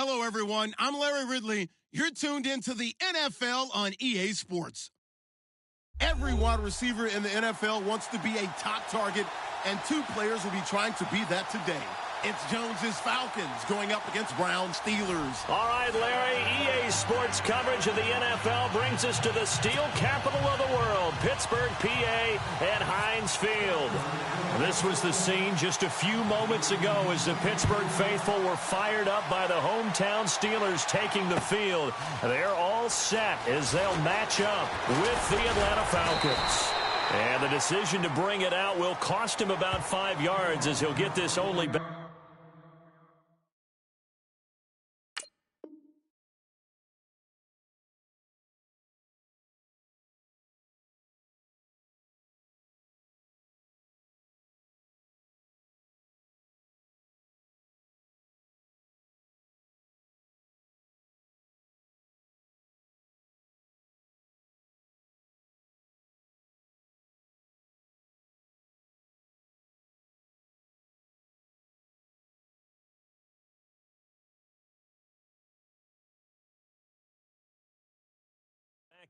Hello, everyone. I'm Larry Ridley. You're tuned into the NFL on EA Sports. Every wide receiver in the NFL wants to be a top target, and two players will be trying to be that today. It's Jones's Falcons going up against Brown Steelers. All right, Larry, EA Sports coverage of the NFL brings us to the steel capital of the world, Pittsburgh, PA, at Heinz Field. This was the scene just a few moments ago as the Pittsburgh faithful were fired up by the hometown Steelers taking the field. They're all set as they'll match up with the Atlanta Falcons. And the decision to bring it out will cost him about 5 yards as he'll get this only back.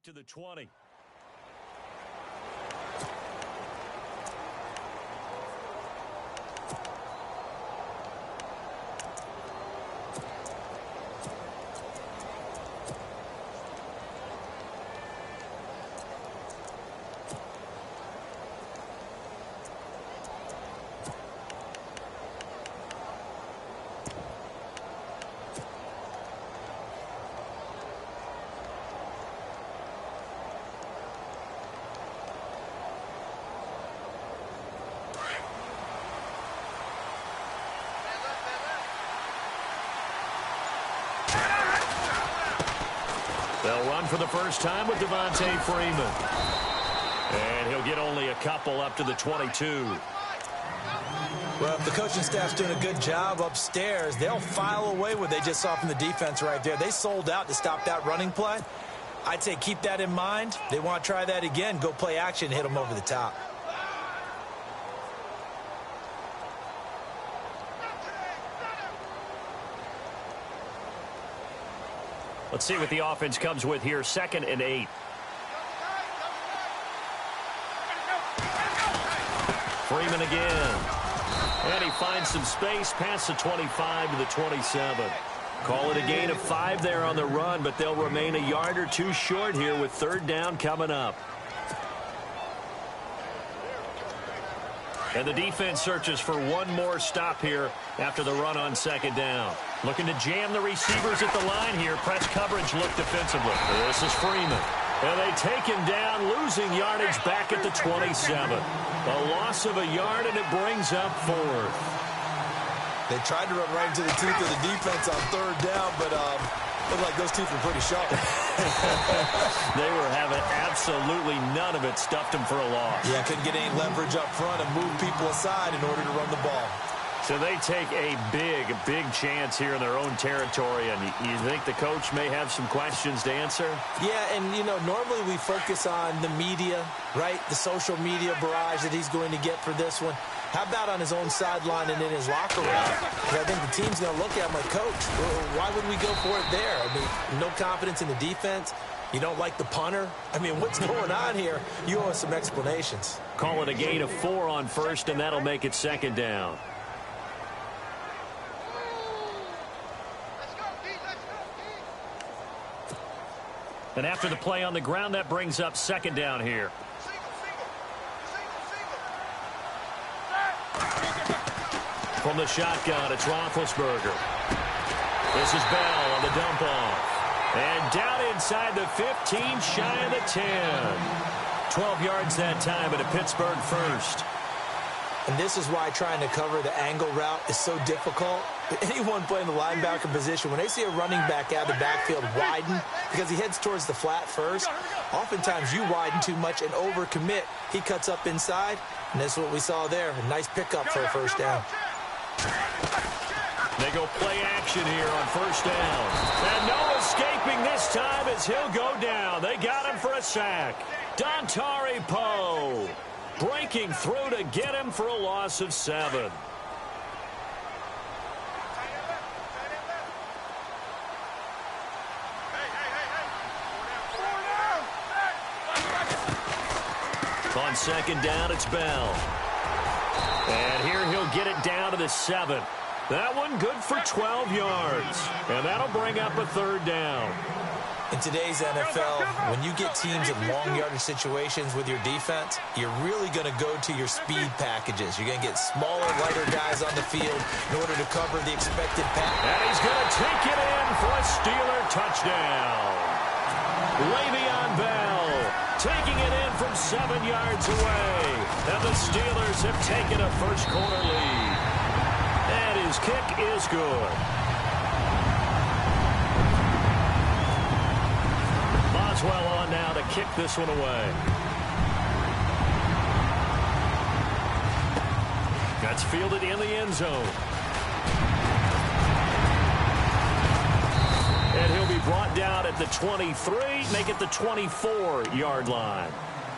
To the 20. They'll run for the first time with Devontae Freeman. And he'll get only a couple up to the 22. Well, if the coaching staff's doing a good job upstairs, they'll file away what they just saw from the defense right there. They sold out to stop that running play. I'd say keep that in mind. They want to try that again. Go play action, hit them over the top. Let's see what the offense comes with here. 2nd and 8. Freeman again. And he finds some space past the 25 to the 27. Call it a gain of 5 there on the run, but they'll remain a yard or two short here with 3rd down coming up. And the defense searches for one more stop here after the run on 2nd down. Looking to jam the receivers at the line here. Press coverage look defensively. This is Freeman. And they take him down, losing yardage back at the 27. A loss of a yard, and it brings up 4th. They tried to run right into the teeth of the defense on 3rd down, but looked like those teeth were pretty sharp. They were having absolutely none of it. Stuffed them for a loss. Yeah, couldn't get any leverage up front and move people aside in order to run the ball. So they take a big chance here in their own territory, and you think the coach may have some questions to answer? Yeah, and, you know, normally we focus on the media, right? The social media barrage that he's going to get for this one. How about on his own sideline and in his locker room? Because I think the team's going to look at him like, Coach, why would we go for it there? I mean, no confidence in the defense. You don't like the punter? I mean, what's going on here? You owe us some explanations. Call it a gain of 4 on 1st, and that'll make it 2nd down. And after the play on the ground, that brings up 2nd down here. From the shotgun, it's Roethlisberger. This is Bell on the dump off. And down inside the 15, shy of the 10. 12 yards that time, and a Pittsburgh first. And this is why trying to cover the angle route is so difficult. Anyone playing the linebacker position, when they see a running back out of the backfield widen, because he heads towards the flat first, oftentimes you widen too much and overcommit. He cuts up inside, and that's what we saw there. A nice pickup for a 1st down. They go play action here on 1st down. And no escaping this time as he'll go down. They got him for a sack. Dontari Poe breaking through to get him for a loss of 7. On second down, it's Bell. And here he'll get it down to the 7. That one good for 12 yards. And that'll bring up a third down. In today's NFL, when you get teams in long yardage situations with your defense, you're really going to go to your speed packages. You're going to get smaller, lighter guys on the field in order to cover the expected pass. And he's going to take it in for a Steeler touchdown. Le'Veon Bell taking it in from 7 yards away. And the Steelers have taken a first-quarter lead. And his kick is good. Boswell on now to kick this one away. That's fielded in the end zone. And he'll be brought down at the 23, make it the 24-yard line.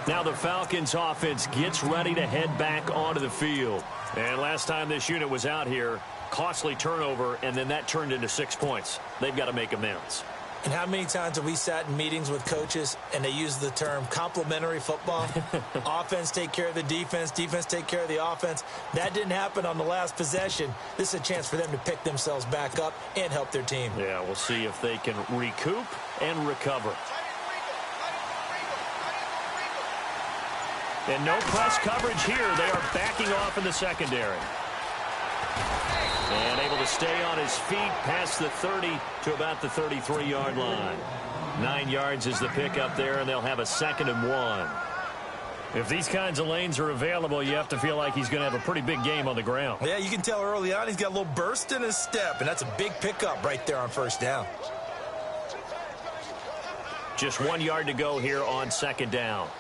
Now the Falcons offense gets ready to head back onto the field. And last time this unit was out here, costly turnover, and then that turned into 6 points. They've got to make amends. And how many times have we sat in meetings with coaches and they use the term complementary football? Offense take care of the defense, defense take care of the offense. That didn't happen on the last possession. This is a chance for them to pick themselves back up and help their team. Yeah, we'll see if they can recoup and recover. And no press coverage here. They are backing off in the secondary. And able to stay on his feet past the 30 to about the 33-yard line. 9 yards is the pickup there, and they'll have a 2nd and 1. If these kinds of lanes are available, you have to feel like he's going to have a pretty big game on the ground. Yeah, you can tell early on he's got a little burst in his step, and that's a big pickup right there on first down. Just 1 yard to go here on 2nd down.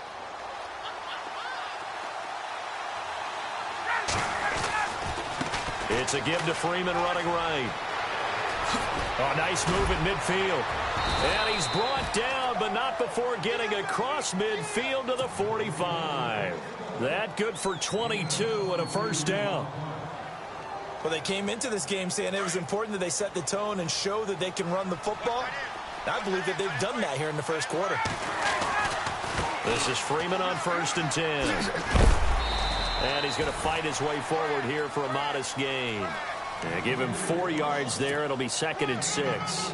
It's a give to Freeman running right. Oh, nice move in midfield. And he's brought down, but not before getting across midfield to the 45. That good for 22 and a first down. Well, they came into this game saying it was important that they set the tone and show that they can run the football. I believe that they've done that here in the first quarter. This is Freeman on 1st and 10. And he's going to fight his way forward here for a modest gain. And give him 4 yards there. It'll be 2nd and 6.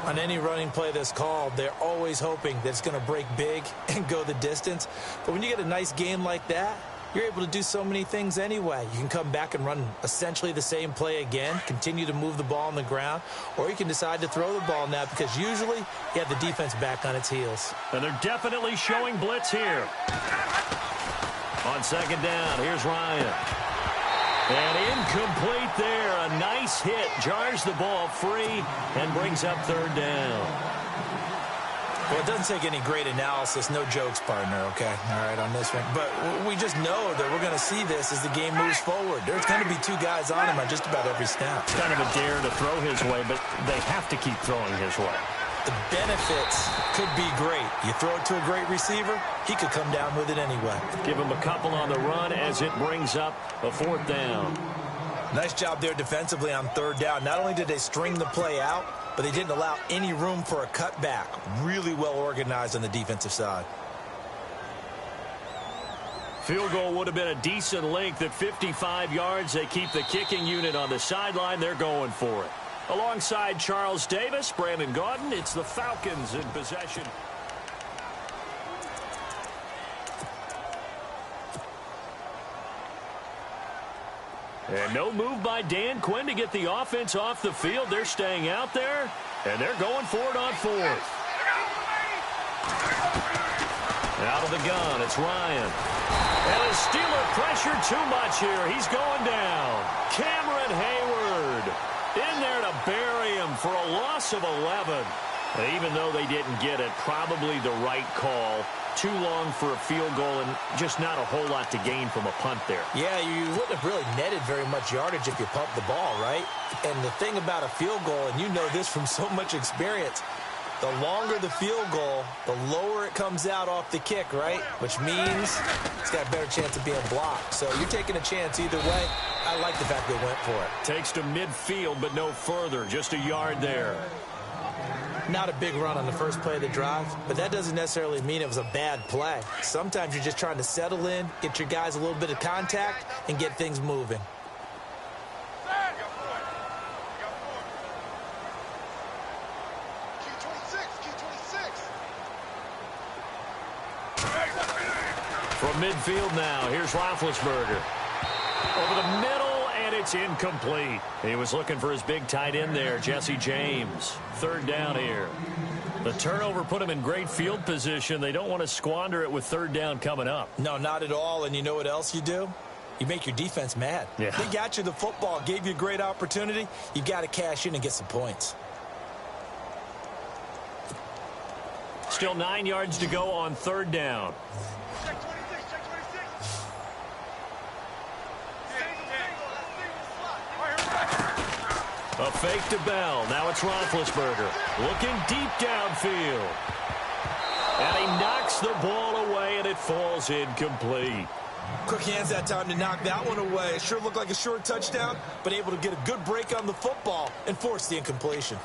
On any running play that's called, they're always hoping that it's going to break big and go the distance. But when you get a nice game like that, you're able to do so many things anyway. You can come back and run essentially the same play again, continue to move the ball on the ground, or you can decide to throw the ball now because usually you have the defense back on its heels. And they're definitely showing blitz here. On 2nd down, here's Ryan. And incomplete there. A nice hit. Jars the ball free and brings up 3rd down. Well, it doesn't take any great analysis. No jokes, partner, okay? All right, on this one. But we just know that we're going to see this as the game moves forward. There's going to be 2 guys on him on just about every snap. It's kind of a dare to throw his way, but they have to keep throwing his way. The benefits could be great. You throw it to a great receiver, he could come down with it anyway. Give him a couple on the run as it brings up a 4th down. Nice job there defensively on 3rd down. Not only did they string the play out, but they didn't allow any room for a cutback. Really well organized on the defensive side. Field goal would have been a decent length at 55 yards. They keep the kicking unit on the sideline. They're going for it. Alongside Charles Davis, Brandon Gaudin, it's the Falcons in possession. And no move by Dan Quinn to get the offense off the field. They're staying out there, and they're going for it on 4th. Out of the gun, it's Ryan. And the Steeler pressure too much here. He's going down. Cameron Hayward in there to bury him for a loss of 11. And even though they didn't get it, probably the right call. Too long for a field goal and just not a whole lot to gain from a punt there. Yeah, you wouldn't have really netted very much yardage if you pumped the ball, right? And the thing about a field goal, and you know this from so much experience, the longer the field goal, the lower it comes out off the kick, right? Which means it's got a better chance of being blocked. So you're taking a chance either way. I like the fact they went for it. Takes to midfield, but no further. Just a yard there. Not a big run on the first play of the drive, but that doesn't necessarily mean it was a bad play. Sometimes you're just trying to settle in, get your guys a little bit of contact, and get things moving. From midfield now, here's Roethlisberger. Over the middle, and it's incomplete. He was looking for his big tight end there, Jesse James. Third down here. The turnover put him in great field position. They don't want to squander it with third down coming up. No, not at all. And you know what else you do? You make your defense mad. Yeah. They got you the football, gave you a great opportunity. You got to cash in and get some points. Still 9 yards to go on third down. A fake to Bell. Now it's Roethlisberger. Looking deep downfield. And he knocks the ball away, and it falls incomplete. Quick hands that time to knock that one away. It sure looked like a short touchdown, but able to get a good break on the football and force the incompletion.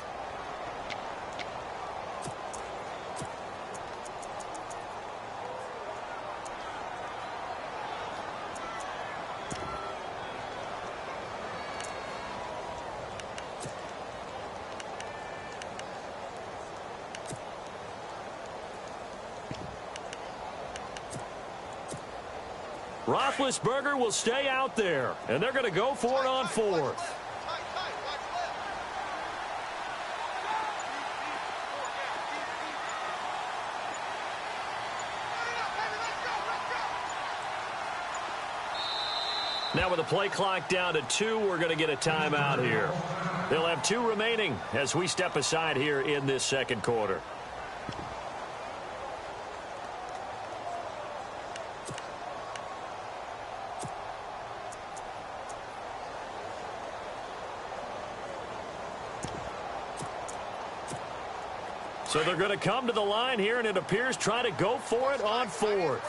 Roethlisberger will stay out there, and they're going to go for it on fourth. Now with the play clock down to 2, we're going to get a timeout here. They'll have 2 remaining as we step aside here in this second quarter. So they're going to come to the line here, and it appears try to go for it on fourth.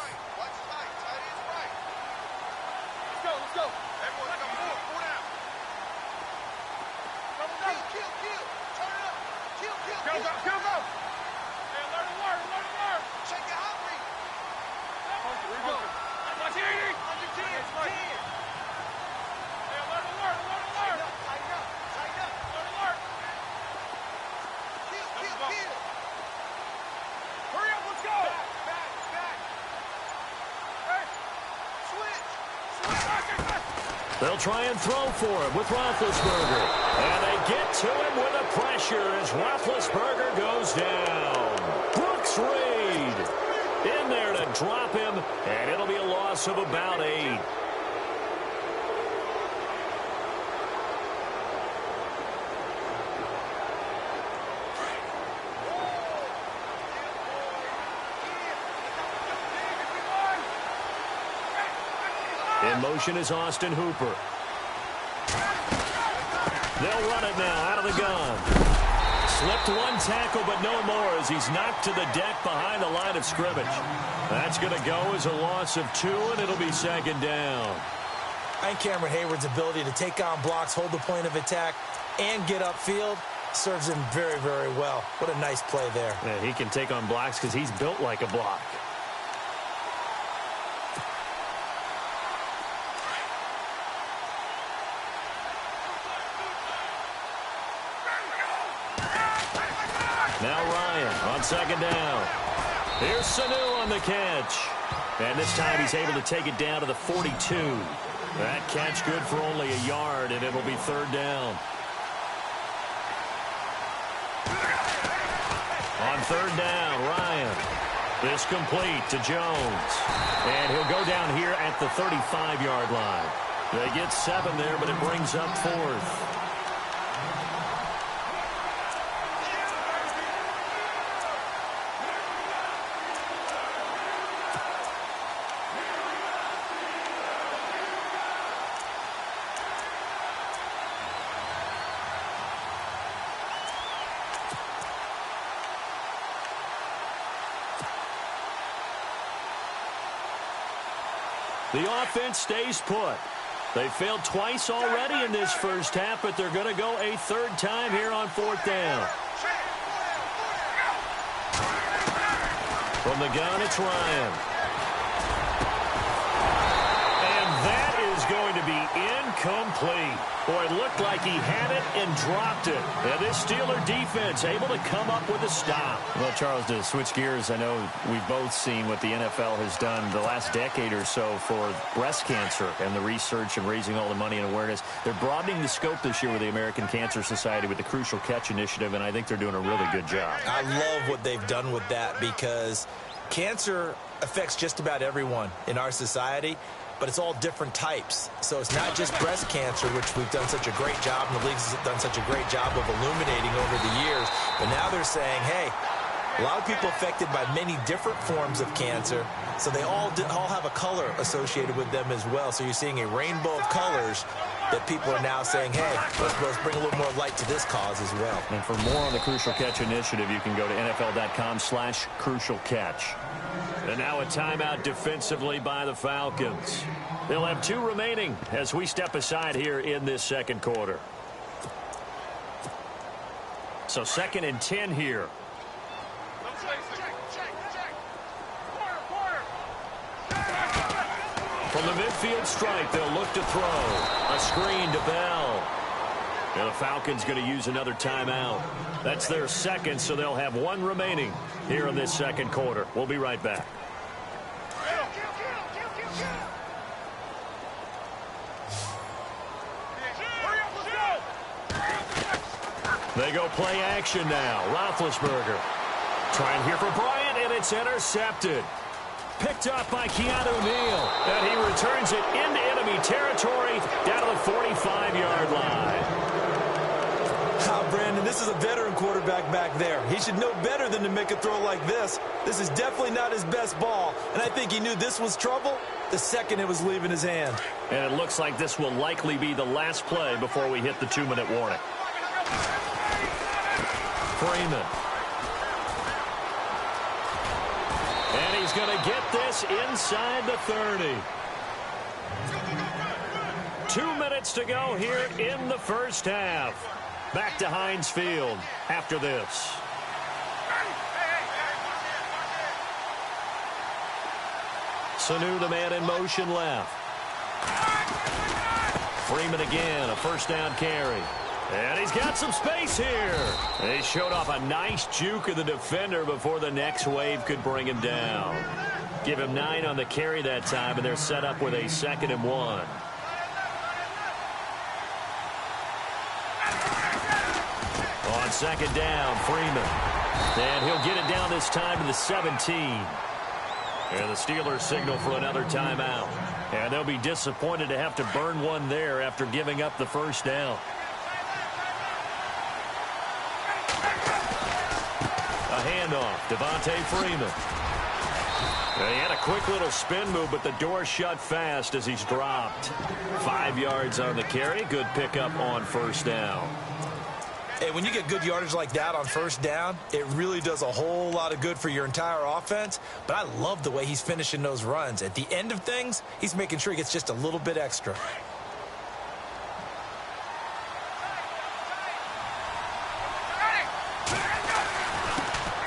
They'll try and throw for him with Roethlisberger. And they get to him with the pressure as Roethlisberger goes down. Brooks Reed in there to drop him, and it'll be a loss of about 8. In motion is Austin Hooper. They'll run it now out of the gun. Slipped one tackle, but no more as he's knocked to the deck behind the line of scrimmage. That's going to go as a loss of 2, and it'll be second down. I think Cameron Hayward's ability to take on blocks, hold the point of attack, and get upfield serves him very, very well. What a nice play there. Yeah, he can take on blocks because he's built like a block. Now Ryan on second down. Here's Sanu on the catch. And this time he's able to take it down to the 42. That catch good for only a yard, and it'll be third down. On third down, Ryan. This complete to Jones. And he'll go down here at the 35-yard line. They get 7 there, but it brings up fourth. The offense stays put. They failed twice already in this first half, but they're going to go a third time here on fourth down. From the gun, it's Ryan. And that is going to be incomplete. Boy, it looked like he had it and dropped it. And this Steeler defense able to come up with a stop. Well, Charles, to switch gears, I know we've both seen what the NFL has done the last decade or so for breast cancer and the research and raising all the money and awareness. They're broadening the scope this year with the American Cancer Society with the Crucial Catch Initiative, and I think they're doing a really good job. I love what they've done with that because cancer affects just about everyone in our society, but it's all different types. So it's not just breast cancer, which we've done such a great job, and the league's done such a great job of illuminating over the years. But now they're saying, hey, a lot of people affected by many different forms of cancer, so they all have a color associated with them as well. So you're seeing a rainbow of colors that people are now saying, hey, let's bring a little more light to this cause as well. And for more on the Crucial Catch Initiative, you can go to NFL.com/crucialcatch. And now a timeout defensively by the Falcons. They'll have 2 remaining as we step aside here in this second quarter. So 2nd and 10 here. From the midfield stripe, they'll look to throw. A screen to Bell. And the Falcons going to use another timeout. That's their 2nd, so they'll have 1 remaining here in this second quarter. We'll be right back. They go play action now. Roethlisberger trying here for Bryant, and it's intercepted. Picked up by Keanu Neal. And he returns it into enemy territory down to the 45-yard line. Brandon, this is a veteran quarterback back there. He should know better than to make a throw like this. This is definitely not his best ball, and I think he knew this was trouble the second it was leaving his hand. And it looks like this will likely be the last play before we hit the 2-minute warning. Freeman. And he's going to get this inside the 30. 2 minutes to go here in the first half. Back to Heinz Field after this. Sanu, the man in motion left. Freeman again, a first down carry. And he's got some space here. They showed off a nice juke of the defender before the next wave could bring him down. Give him 9 on the carry that time, and they're set up with a 2nd and 1. On 2nd down, Freeman. And he'll get it down this time to the 17. And the Steelers signal for another timeout. And they'll be disappointed to have to burn one there after giving up the first down. A handoff, Devontae Freeman. And he had a quick little spin move, but the door shut fast as he's dropped. 5 yards on the carry. Good pickup on first down. Hey, when you get good yardage like that on first down, it really does a whole lot of good for your entire offense. But I love the way he's finishing those runs. At the end of things, he's making sure he gets just a little bit extra.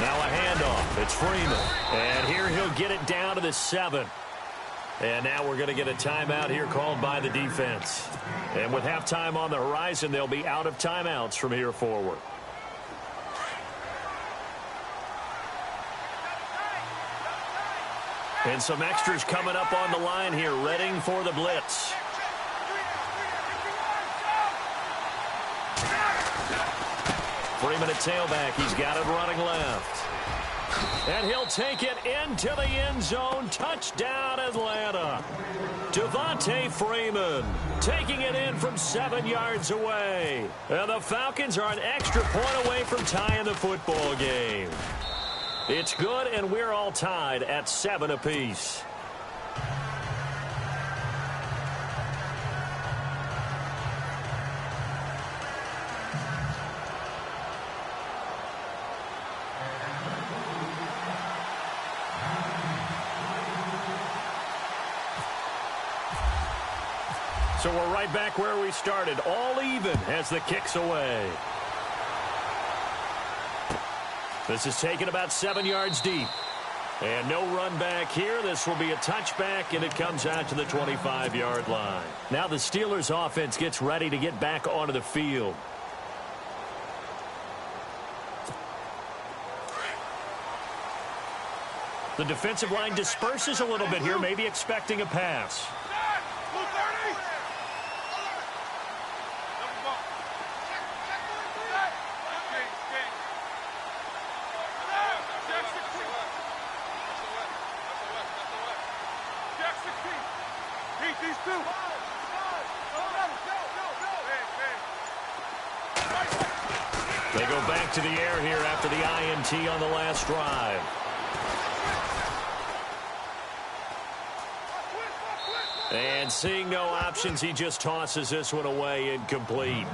Now a handoff. It's Freeman. And here he'll get it down to the 7. And now we're going to get a timeout here called by the defense. And with halftime on the horizon, they'll be out of timeouts from here forward. And some extras coming up on the line here, readying for the blitz. Freeman at tailback. He's got it running left. And he'll take it into the end zone. Touchdown, Atlanta. Devontae Freeman taking it in from 7 yards away. And the Falcons are an extra point away from tying the football game. It's good, and we're all tied at 7 apiece. So we're right back where we started, all even as the kick's away. This is taken about 7 yards deep. And no run back here. This will be a touchback, and it comes out to the 25-yard line. Now the Steelers offense gets ready to get back onto the field. The defensive line disperses a little bit here, maybe expecting a pass. They go back to the air here after the INT on the last drive. And seeing no options, he just tosses this one away incomplete.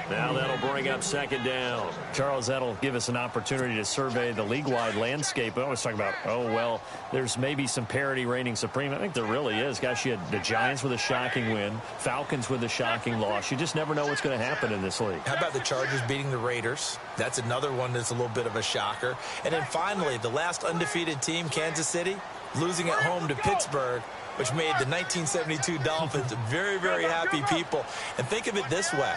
Now that'll bring up second down. Charles, that'll give us an opportunity to survey the league-wide landscape. I always talk about, oh, well, there's maybe some parity reigning supreme. I think there really is. Gosh, you had the Giants with a shocking win, Falcons with a shocking loss. You just never know what's going to happen in this league. How about the Chargers beating the Raiders? That's another one that's a little bit of a shocker. And then finally, the last undefeated team, Kansas City, losing at home to Pittsburgh, which made the 1972 Dolphins very, very happy people. And think of it this way.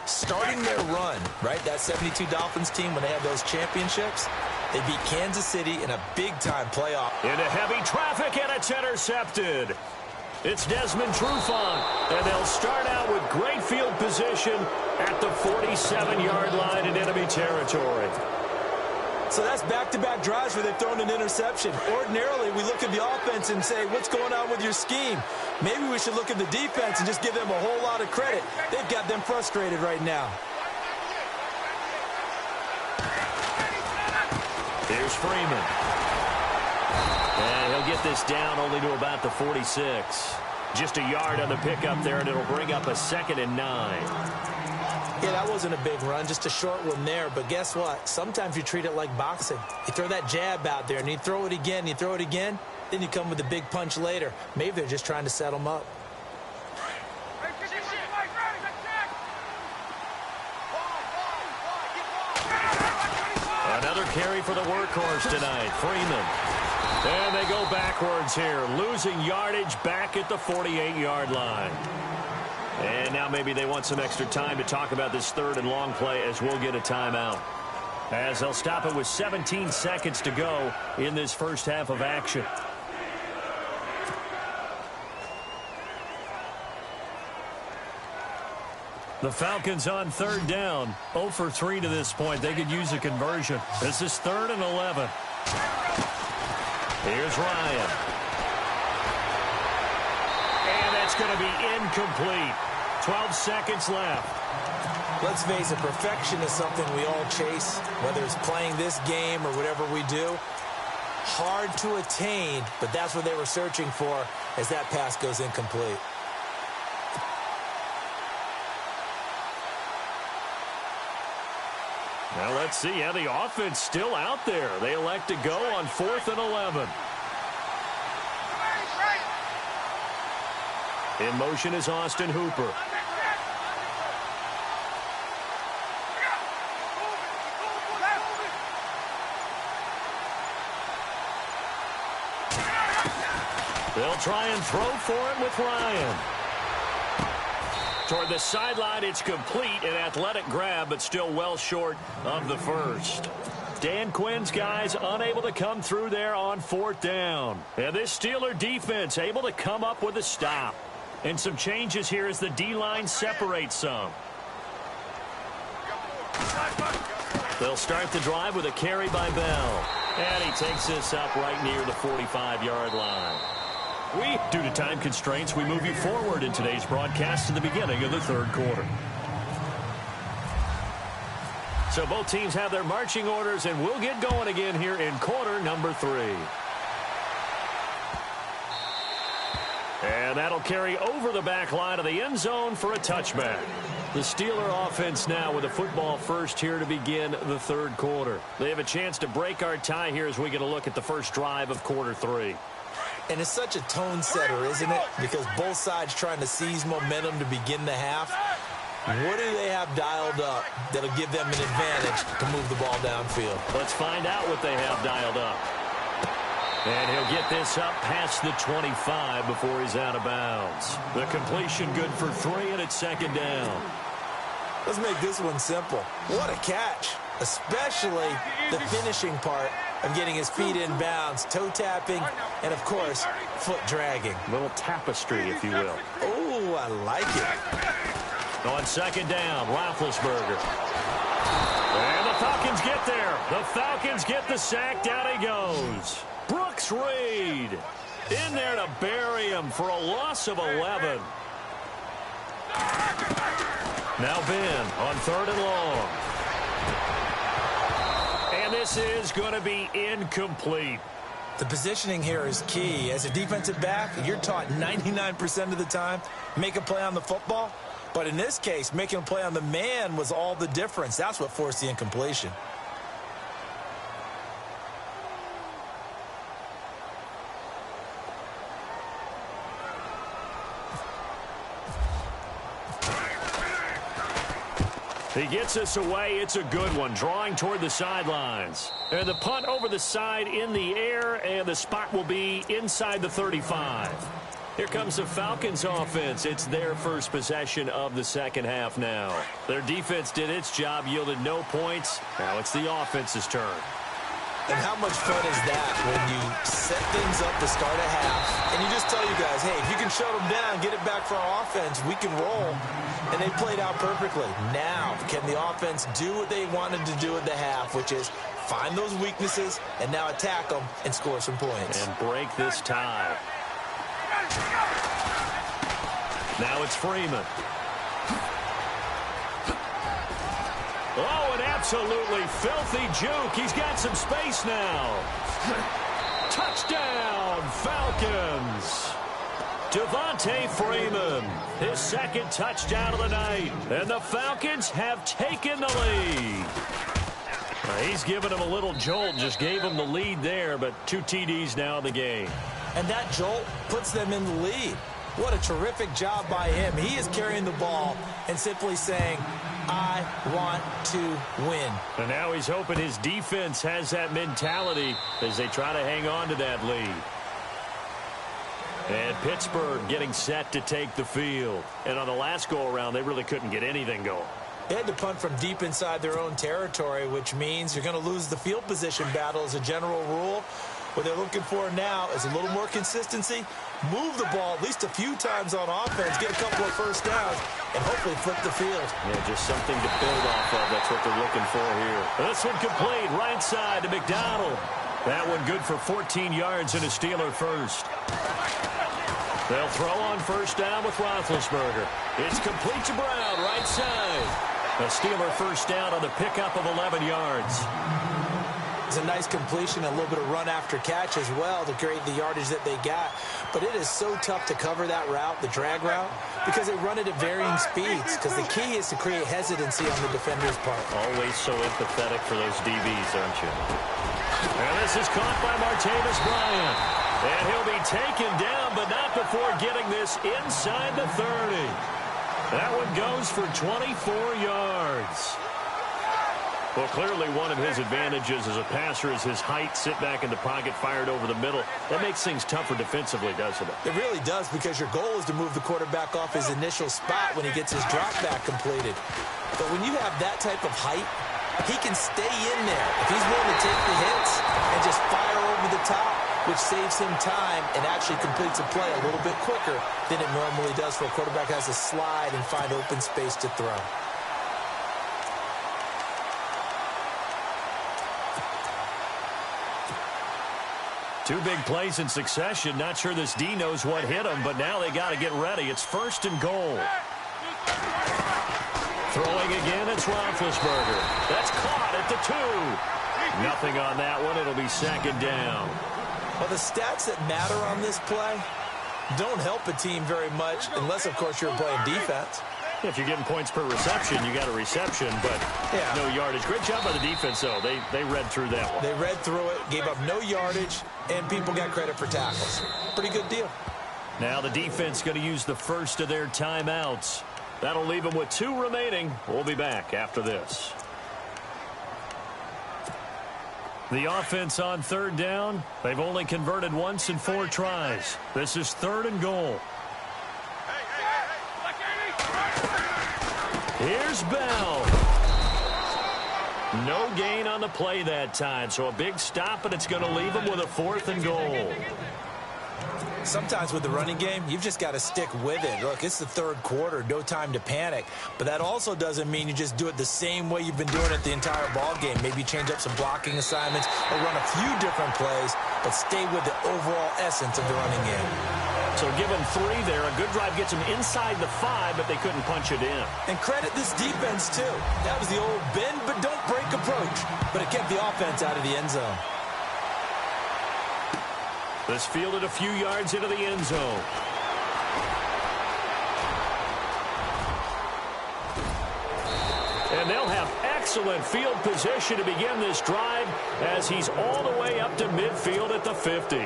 Starting their run, right, that 72 Dolphins team, when they had those championships, they beat Kansas City in a big-time playoff. Into heavy traffic, and it's intercepted. It's Desmond Trufant, and they'll start out with great field position at the 47-yard line in enemy territory. So that's back-to-back drives where they've thrown an interception. Ordinarily, we look at the offense and say, what's going on with your scheme? Maybe we should look at the defense and just give them a whole lot of credit. They've got them frustrated right now. Here's Freeman. And he'll get this down only to about the 46. Just a yard on the pickup there, and it'll bring up a 2nd and 9. Yeah, that wasn't a big run, just a short one there. But guess what? Sometimes you treat it like boxing. You throw that jab out there, and you throw it again, then you come with a big punch later. Maybe they're just trying to set them up. Another carry for the workhorse tonight, Freeman. And they go backwards here, losing yardage back at the 48-yard line. And now maybe they want some extra time to talk about this third and long play as we'll get a timeout. As they'll stop it with 17 seconds to go in this first half of action. The Falcons on third down. 0 for 3 to this point. They could use a conversion. This is 3rd and 11. Here's Ryan. And that's going to be incomplete. 12 seconds left. Let's face it, perfection is something we all chase, whether it's playing this game or whatever we do. Hard to attain, but that's what they were searching for as that pass goes incomplete. Now let's see how the offense still out there. They elect to go on 4th and 11. In motion is Austin Hooper. They'll try and throw for it with Ryan. Toward the sideline, it's complete, an athletic grab, but still well short of the first. Dan Quinn's guys unable to come through there on 4th down. And this Steeler defense able to come up with a stop. And some changes here as the D-line separates some. They'll start the drive with a carry by Bell. And he takes this up right near the 45-yard line. Due to time constraints, we move you forward in today's broadcast to the beginning of the third quarter. So both teams have their marching orders, and we'll get going again here in quarter number 3. And that'll carry over the back line of the end zone for a touchback. The Steeler offense now with a football first here to begin the third quarter. They have a chance to break our tie here as we get a look at the first drive of quarter 3. And it's such a tone setter, isn't it? Because both sides trying to seize momentum to begin the half. What do they have dialed up that'll give them an advantage to move the ball downfield? Let's find out what they have dialed up. And he'll get this up past the 25 before he's out of bounds. The completion good for 3, and it's second down. Let's make this one simple. What a catch, especially the finishing part of getting his feet in bounds, toe tapping, and, of course, foot dragging. A little tapestry, if you will. Oh, I like it. On second down, Roethlisberger. And the Falcons get there. The Falcons get the sack. Down he goes. Brooks Reed in there to bury him for a loss of 11. Now Ben on 3rd and long. And this is going to be incomplete. The positioning here is key. As a defensive back, you're taught 99% of the time, make a play on the football. But in this case, making a play on the man was all the difference. That's what forced the incompletion. He gets us away. It's a good one. Drawing toward the sidelines. And the punt over the side in the air, and the spot will be inside the 35. Here comes the Falcons offense. It's their first possession of the second half now. Their defense did its job, yielded no points. Now it's the offense's turn. And how much fun is that when you set things up to start a half, and you just tell you guys, hey, if you can shut them down, get it back for our offense, we can roll. And they played out perfectly. Now, can the offense do what they wanted to do at the half, which is find those weaknesses and now attack them and score some points. And break this tie. Now it's Freeman. Oh, an absolutely filthy juke. He's got some space now. Touchdown, Falcons. Devontae Freeman, his second touchdown of the night. And the Falcons have taken the lead. He's given him a little jolt, just gave him the lead there, but 2 TDs now in the game. And that jolt puts them in the lead. What a terrific job by him. He is carrying the ball and simply saying, I want to win. And now he's hoping his defense has that mentality as they try to hang on to that lead. And Pittsburgh getting set to take the field. And on the last go-around, they really couldn't get anything going. They had to punt from deep inside their own territory, which means you're going to lose the field position battle as a general rule. What they're looking for now is a little more consistency, move the ball at least a few times on offense, get a couple of first downs, and hopefully flip the field. Yeah, just something to build off of. That's what they're looking for here. This one complete, right side to McDonald. That one good for 14 yards and a Steeler first. They'll throw on first down with Roethlisberger. It's complete to Brown, right side. A Steeler first down on the pickup of 11 yards. It's a nice completion, a little bit of run after catch as well to create the yardage that they got. But it is so tough to cover that route, the drag route, because they run it at varying speeds. Because the key is to create hesitancy on the defender's part. Always so empathetic for those DBs, aren't you? And this is caught by Martavis Bryant. And he'll be taken down, but not before getting this inside the 30. That one goes for 24 yards. Well, clearly one of his advantages as a passer is his height, sit back in the pocket, fired over the middle. That makes things tougher defensively, doesn't it? It really does, because your goal is to move the quarterback off his initial spot when he gets his drop back completed. But when you have that type of height, he can stay in there. If he's willing to take the hits and just fire over the top, which saves him time and actually completes a play a little bit quicker than it normally does for a quarterback has to slide and find open space to throw. Two big plays in succession. Not sure this D knows what hit him, but now they got to get ready. It's first and goal. Throwing again, it's Roethlisberger. That's caught at the 2. Nothing on that one. It'll be second down. Well, the stats that matter on this play don't help a team very much unless, of course, you're playing defense. If you're getting points per reception, you got a reception, but no yardage. Great job by the defense, though. They read through that one. They read through it, gave up no yardage, and people got credit for tackles. Pretty good deal. Now the defense going to use the first of their timeouts. That'll leave them with 2 remaining. We'll be back after this. The offense on third down, they've only converted once in 4 tries. This is 3rd and goal. Here's Bell. No gain on the play that time, so a big stop, and it's going to leave him with a 4th and goal. Sometimes with the running game, you've just got to stick with it. Look, it's the 3rd quarter, no time to panic. But that also doesn't mean you just do it the same way you've been doing it the entire ball game. Maybe change up some blocking assignments or run a few different plays, but stay with the overall essence of the running game. So give them 3 there. A good drive gets them inside the 5, but they couldn't punch it in. And credit this defense, too. That was the old bend but don't break approach, but it kept the offense out of the end zone. This fielded a few yards into the end zone. And they'll have excellent field position to begin this drive as he's all the way up to midfield at the 50.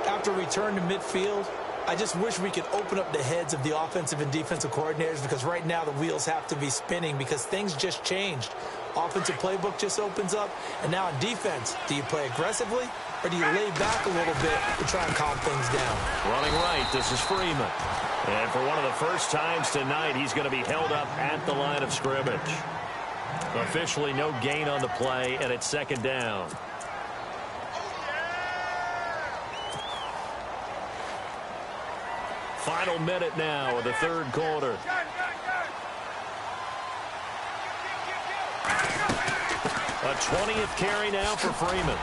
After return to midfield, I just wish we could open up the heads of the offensive and defensive coordinators, because right now the wheels have to be spinning because things just changed. Offensive playbook just opens up, and now on defense, do you play aggressively or do you lay back a little bit to try and calm things down? Running right, this is Freeman. And for one of the first times tonight, he's going to be held up at the line of scrimmage. Officially no gain on the play, and it's 2nd down. Final minute now of the 3rd quarter. A 20th carry now for Freeman.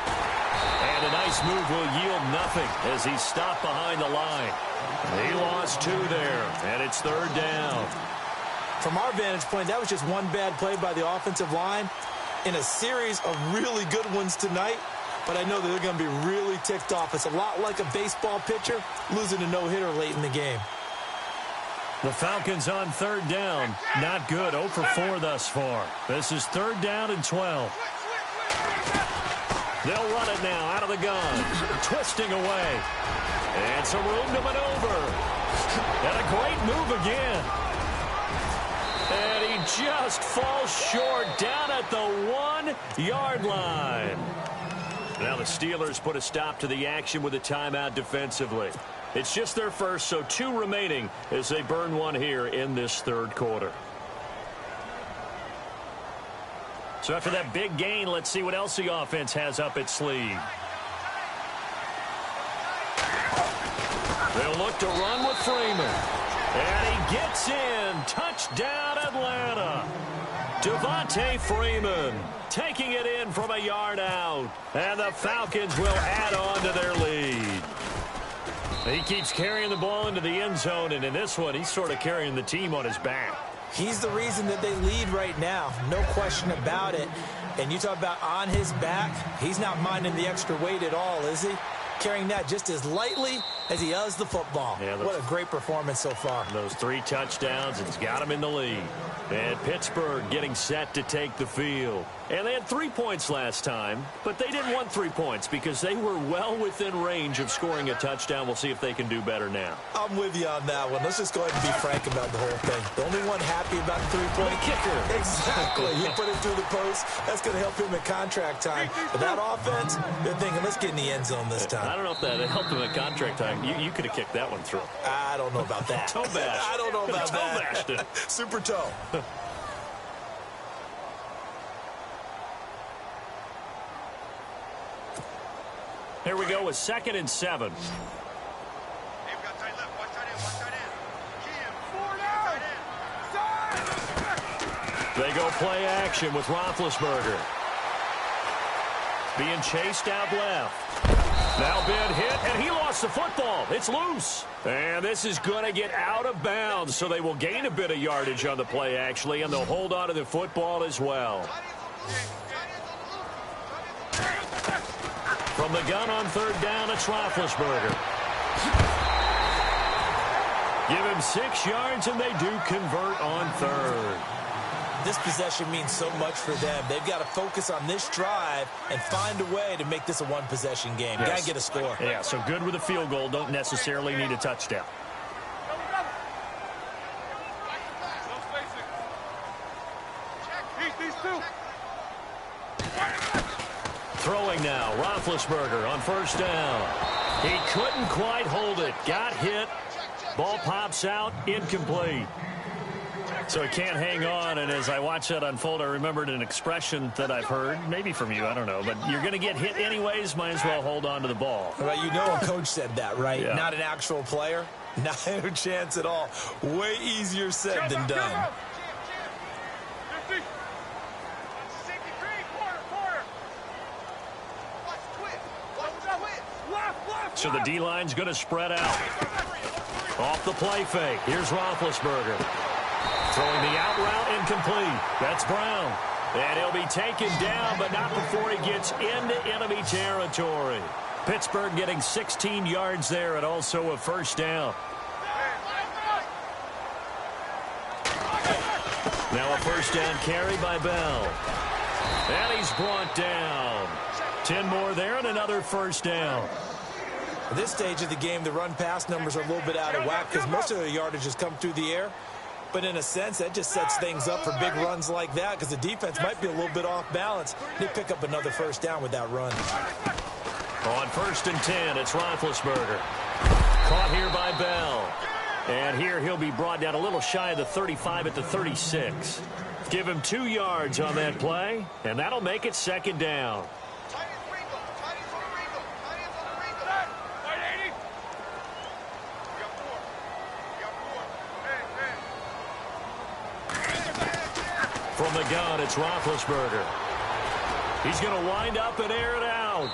And a nice move will yield nothing as he's stopped behind the line. He lost 2 there, and it's 3rd down. From our vantage point, that was just one bad play by the offensive line in a series of really good ones tonight. But I know that they're going to be really ticked off. It's a lot like a baseball pitcher losing a no-hitter late in the game. The Falcons on 3rd down. Not good. 0 for 4 thus far. This is 3rd down and 12. They'll run it now out of the gun. Twisting away. And some room to maneuver. And a great move again. And he just falls short down at the 1-yard line. Now the Steelers put a stop to the action with a timeout defensively. It's just their first, so 2 remaining as they burn 1 here in this 3rd quarter. So after that big gain, let's see what else the offense has up its sleeve. They'll look to run with Freeman. And he gets in. Touchdown, Atlanta. Devontae Freeman taking it in from a yard out. And the Falcons will add on to their lead. He keeps carrying the ball into the end zone, and in this one, he's sort of carrying the team on his back. He's the reason that they lead right now. No question about it. And you talk about on his back, he's not minding the extra weight at all, is he? Carrying that just as lightly as he does the football. Yeah, what a great performance so far. Those 3 touchdowns, it's got him in the lead. And Pittsburgh getting set to take the field. And they had 3 points last time, but they didn't want 3 points because they were well within range of scoring a touchdown. We'll see if they can do better now. I'm with you on that one. Let's just go ahead and be frank about the whole thing. The only one happy about the 3-point kicker. Exactly. He put it through the post. That's going to help him at contract time. But that offense, they're thinking, let's get in the end zone this time. I don't know if that helped him at contract time. You could have kicked that one through. I don't know about that. Toe bash. I don't know about toe bashed it. Super toe. Here we go with 2nd and 7. They go play action with Roethlisberger. Being chased out left. Now Ben hit, and he lost the football. It's loose. And this is going to get out of bounds, so they will gain a bit of yardage on the play, actually, and they'll hold on to the football as well. From the gun on 3rd down, it's Roethlisberger. Give him 6 yards, and they do convert on 3rd. This possession means so much for them. They've got to focus on this drive and find a way to make this a one-possession game. Yes. Got to get a score. Yeah, so good with a field goal. Don't necessarily need a touchdown. Throwing now, Roethlisberger on first down. He couldn't quite hold it. Got hit. Ball pops out, incomplete. So he can't hang on, and as I watch that unfold, I remembered an expression that I've heard, maybe from you, I don't know, but you're going to get hit anyways, might as well hold on to the ball. Well, you know a coach said that, right? Yeah. Not an actual player. Not a chance at all. Way easier said than done. So the D-line's going to spread out. Off the play fake. Here's Roethlisberger. Throwing the out route incomplete. That's Brown. And he'll be taken down, but not before he gets into enemy territory. Pittsburgh getting 16 yards there and also a first down. Now a first down carry by Bell. And he's brought down. 10 more there and another first down. At this stage of the game, the run-pass numbers are a little bit out of whack because most of the yardage has come through the air. But in a sense, that just sets things up for big runs like that because the defense might be a little bit off balance. They pick up another first down with that run. On first and 10, it's Roethlisberger. Caught here by Bell. And here he'll be brought down a little shy of the 35 at the 36. Give him 2 yards on that play, and that'll make it second down. From the gun, it's Roethlisberger. He's going to wind up and air it out.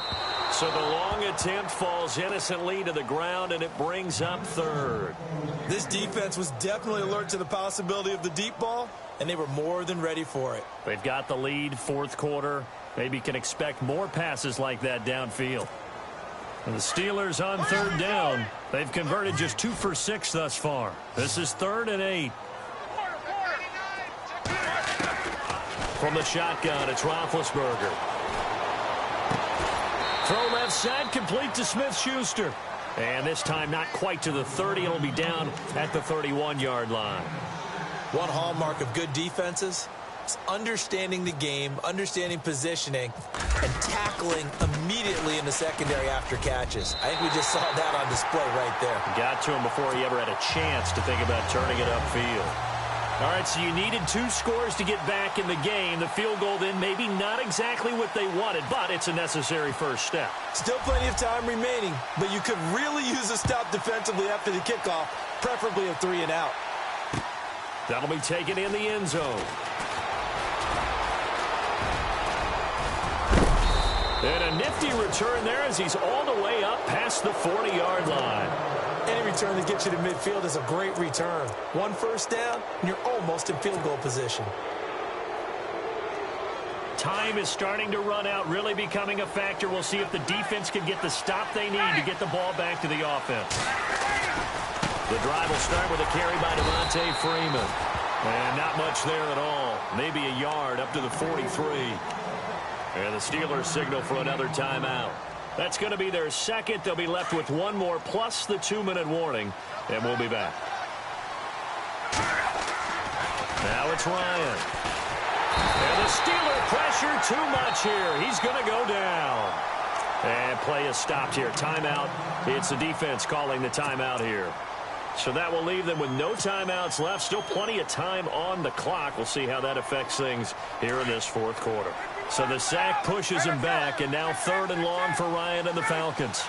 So the long attempt falls innocently to the ground, and it brings up third. This defense was definitely alert to the possibility of the deep ball, and they were more than ready for it. They've got the lead, fourth quarter. Maybe can expect more passes like that downfield. And the Steelers on third down. They've converted just 2 for 6 thus far. This is 3rd and 8. From the shotgun, it's Roethlisberger. Throw left side, complete to Smith-Schuster. And this time not quite to the 30. It'll be down at the 31-yard line. One hallmark of good defenses is understanding the game, understanding positioning, and tackling immediately in the secondary after catches. I think we just saw that on display right there. Got to him before he ever had a chance to think about turning it upfield. All right, so you needed 2 scores to get back in the game. The field goal then maybe not exactly what they wanted, but it's a necessary first step. Still plenty of time remaining, but you could really use a stop defensively after the kickoff, preferably a 3 and out. That'll be taken in the end zone. And a nifty return there as he's all the way up past the 40-yard line. Any return that gets you to midfield is a great return. 1 first down, and you're almost in field goal position. Time is starting to run out, really becoming a factor. We'll see if the defense can get the stop they need to get the ball back to the offense. The drive will start with a carry by Devontae Freeman. And not much there at all. Maybe a yard up to the 43. And the Steelers signal for another timeout. That's going to be their second. They'll be left with 1 more plus the 2-minute warning. And we'll be back. Now it's Ryan. And the Steeler pressure too much here. He's going to go down. And play is stopped here. Timeout. It's the defense calling the timeout here. So that will leave them with no timeouts left. Still plenty of time on the clock. We'll see how that affects things here in this fourth quarter. So the sack pushes him back, and now 3rd and long for Ryan and the Falcons.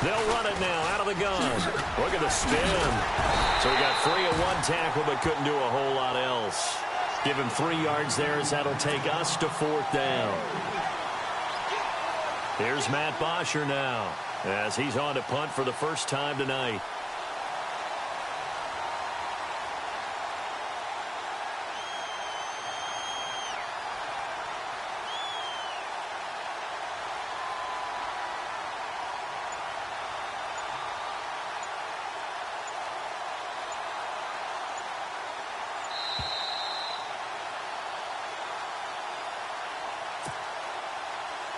They'll run it now out of the gun. Look at the spin. So he got free of 1 tackle but couldn't do a whole lot else. Give him 3 yards there as that'll take us to 4th down. Here's Matt Bosher now as he's on to punt for the first time tonight.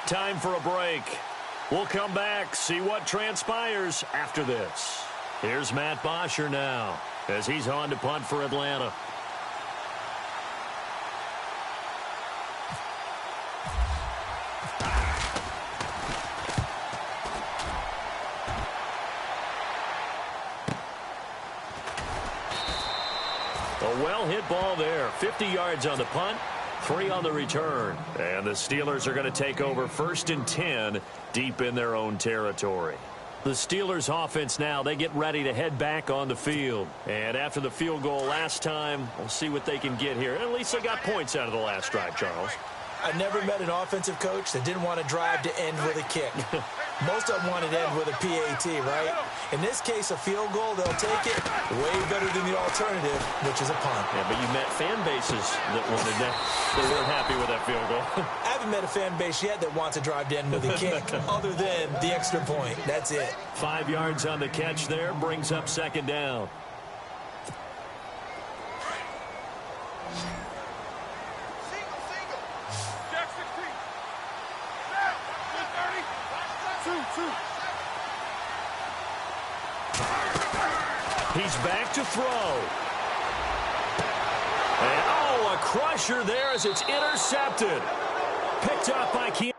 Time for a break. We'll come back, see what transpires after this. Here's Matt Bosher now as he's on to punt for Atlanta. well-hit ball there. 50 yards on the punt, 3 on the return. And the Steelers are going to take over 1st and 10 deep in their own territory. The Steelers offense now, they get ready to head back on the field. And after the field goal last time, we'll see what they can get here. At least they got points out of the last drive, Charles. I never met an offensive coach that didn't want to drive to end with a kick. Most of them wanted to end with a PAT, right? In this case, a field goal, they'll take it way better than the alternative, which is a punt. Yeah, but you met fan bases that wanted that. They weren't happy with that field goal. I haven't met a fan base yet that wants to drive to end with a kick, other than the extra point. That's it. 5 yards on the catch there, brings up 2nd down. He's back to throw. And, oh, a crusher there as it's intercepted. Picked up by Keanu.